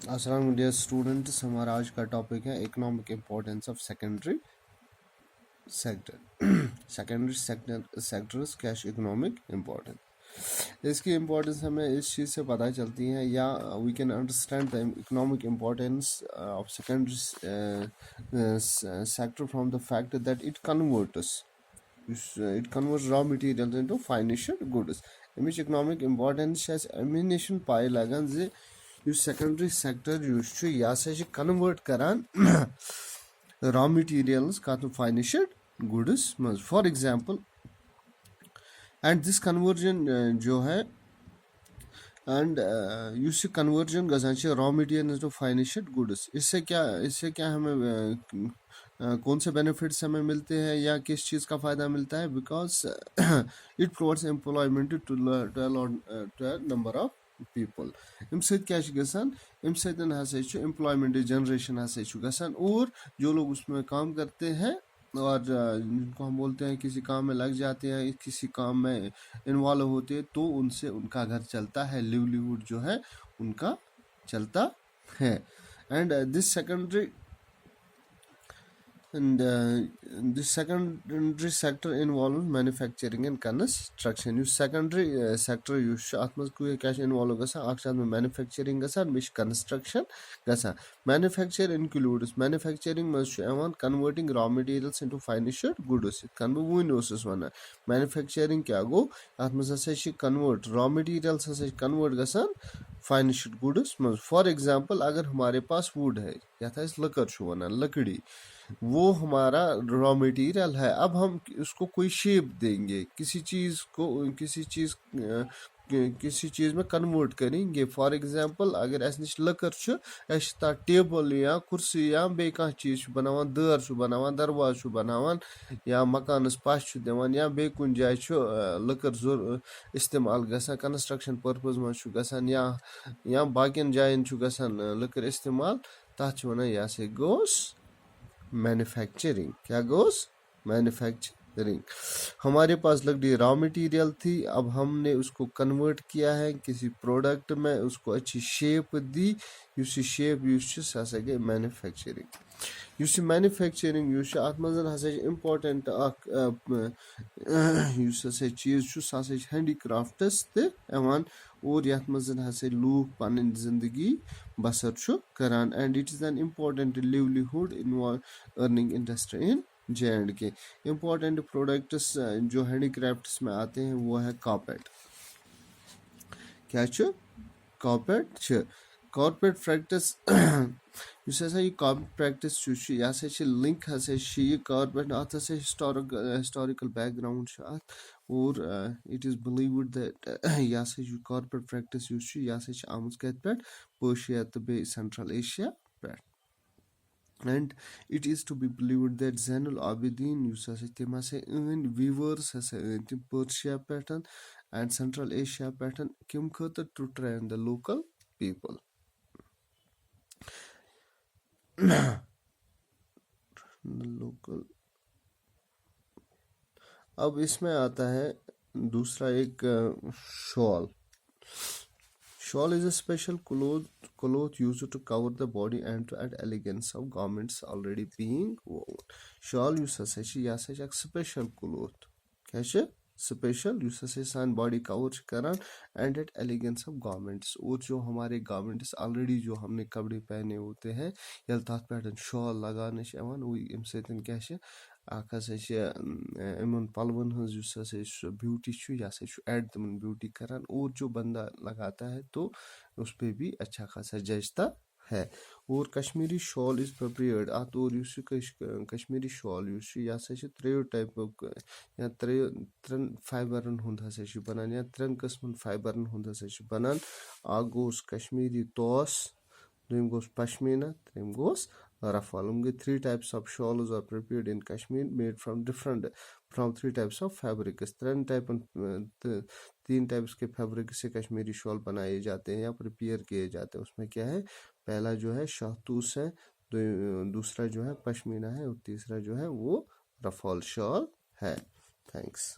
अस्सलाम dear students, हमारा आज का टॉपिक है economic importance of secondary sector. Secondary sectors कैश इकोनॉमिक इम्पोर्टेंस, इसकी इम्पोर्टेंस हमें इस चीज़ से पता चलती है, या we can understand the economic importance of secondary sector from the fact that it converts raw materials into financial goods. अमिच इकोनॉमिक इम्पोर्टेंस अमी नश पाई लगान जे सेकेंडरी सेक्टर यह कन्वर्ट करान रॉ मटीरियल्स कत फाइनेंशियल गुड्स मज for example, and this conversion जो है एंड कन्वर्जन गजान raw material to financial goods, इससे क्या हमें कौन से बेनिफिट्स हमें मिलते हैं या किस चीज़ का फ़ायदा मिलता है? Because it provides employment to number of people. अम सत एम्प्लॉयमेंट जनरेशन और जो लोग उसमें काम करते हैं और जिनको हम बोलते हैं किसी काम में लग जाते हैं, किसी काम में इन्वॉल्व होते हैं, तो उनसे उनका घर चलता है, लिवलीहुड जो है उनका चलता है। And this secondary this secondary sector involves manufacturing and construction. You secondary sector you atmas ku cash involve gasa akshat mein manufacturing gasa mish construction gasa. Manufacture includes manufacturing must evan converting raw materials into financial goods. Kan bu win osus wana manufacturing kya go atmas ase convert raw materials ase convert gasa financial goods में। For example, अगर हमारे पास would है या था इस लकड़ show वना लकड़ी, वो हमारा रॉ मटेरियल है। अब हम उसको कोई शेप देंगे, किसी चीज़ में कन्वर्ट करेंगे। फॉर एग्जांपल, अगर अस नश लकड़ टेबल या कुर्सी या बे कह चीज़ बनावान, दर बनावान, दरवाज बनावान, या मकानस पश दिवान, या बे कुन जाय लकड़ इस्तेमाल गसान कंस्ट्रक्शन पर्पज मज गसान, या बाकियन जायन गसान लकड़ इस्तेमाल, तथ वनान यह से गोस मैन्युफैक्चरिंग। क्या गोस? मैन्युफैक्चरिंग। हमारे पास लकड़ी रॉ मटेरियल थी, अब हमने उसको कन्वर्ट किया है किसी प्रोडक्ट में, उसको अच्छी शेप दी, उस शेप हसा गई मैन्युफैक्चरिंग। उस मैन्युफैक्चरिंग अत मज इम्पोर्टेंट चीज़ सह हैंडीक्राफ्टस तवान, और यथ मज लूख पन जिंदगी बसर करान। And it is an important livelihood in earning industry in J&K। Important products जो हैंडीक्राफ्ट्स में आते हैं वो है कार्पेट। क्या कार्पेट कॉर्पोरेट प्रैक्टिस यह कॉर्पोरेट प्रैक्टिस यह लिंक यह कॉर्पोरेट अत हिस्टोरिकल बैकग्राउंड और इट इज़ बिलीव्ड दैट यह कॉर्पोरेट प्रैक्टिस यह आम कत पे पर्शिया तो बे सेंट्रल एशिया पे। And it is to be believed that Zainul Abidin tim weavers tim Persia pattern and Central Asia pattern kim khata to train the local people. local अब इसमें आता है दूसरा एक shawl. Shawl is a special cloth used to cover the body and to add elegance of garments already being worn. Shawl yus a special cloth. क्या special सान body cover करान and at elegance of garments, और जो हमारे garments already जो हमने कपड़े पहने होते हैं ये तथ पे शॉल लगाने अम सतन क्या इन पलवन ब्यूटी यह एड तमन ब्यूटी करान, और जो बंदा लगाता है तो उस पर भी अच्छा खासा जचता है। और कश्मीरी शॉल इज प्रिपेयर्ड अत और कश्मीरी शॉल यह त्रो टाइप या त्रेन फाइबरन हुंद बनान, या त्रेन किस्मन फाइबरन हुंद बनान। अ गोस कश्मीरी तोस, दोम गोस पश्मीना, त्रेम गोस रफाल। गई 3 types of shawls are prepared in Kashmir made from 3 types of fabrics। 3 types के फैब्रिक से कश्मीरी शॉल बनाए जाते हैं या प्रिपेयर किए जाते हैं। उसमें क्या है, पहला जो है शाहतूस है, दूसरा जो है पश्मीना है, और तीसरा जो है वो रफाल शॉल है। थैंक्स।